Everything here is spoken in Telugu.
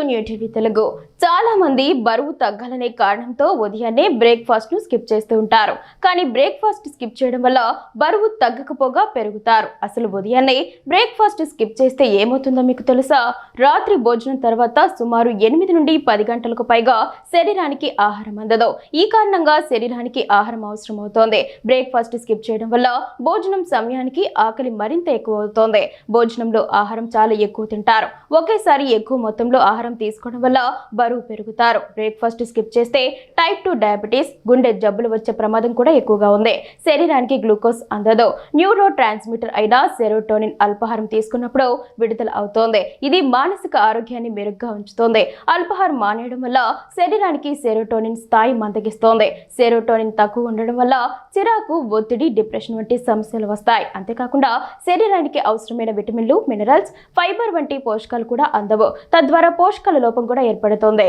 న్యూటీవీ తెలుగు. చాలా మంది బరువు తగ్గాలనే కారణంతో ఉదయాన్నే బ్రేక్ఫాస్ట్ ను స్కిప్ చేస్తూ ఉంటారు. కానీ బ్రేక్ఫాస్ట్ స్కిప్ చేయడం వల్ల బరువు తగ్గకపోగా పెరుగుతారు. అసలు ఉదయాన్నే బ్రేక్ఫాస్ట్ స్కిప్ చేస్తే ఏమవుతుందో మీకు తెలుసా? రాత్రి భోజనం తర్వాత సుమారు 8 నుండి 10 గంటలకు పైగా శరీరానికి ఆహారం అందదు. ఈ కారణంగా శరీరానికి ఆహారం అవసరం అవుతోంది. బ్రేక్ఫాస్ట్ స్కిప్ చేయడం వల్ల భోజనం సమయానికి ఆకలి మరింత ఎక్కువ అవుతోంది. భోజనంలో ఆహారం చాలా ఎక్కువ తింటారు. ఒకేసారి ఎక్కువ మొత్తంలో ఆహారం తీసుకోవడం వల్ల బరువు పెరుగుతారు. బ్రేక్ఫాస్ట్ స్కిప్ చేస్తే టైప్ 2 డయాబెటీస్, గుండె జబ్బులు వచ్చే ప్రమాదం కూడా ఎక్కువగా ఉంది. శరీరానికి గ్లూకోజ్ అందదు. న్యూరో ట్రాన్స్మిటర్ అయిన సెరోటోనిన్ అల్పాహారం తీసుకున్నప్పుడు విడుదల అవుతోంది. ఇది మానసిక ఆరోగ్యాన్ని మెరుగ్గా ఉంచుతోంది. అల్పాహారం మానేయడం వల్ల శరీరానికి సెరోటోనిన్ స్థాయి మందగిస్తోంది. సెరోటోనిన్ తక్కువ ఉండడం వల్ల చిరాకు, ఒత్తిడి, డిప్రెషన్ వంటి సమస్యలు వస్తాయి. అంతేకాకుండా శరీరానికి అవసరమైన విటమిన్లు, మినరల్స్, ఫైబర్ వంటి పోషకాలు కూడా అందవు. తద్వారా పోషకాల లోపం కూడా ఏర్పడుతోంది.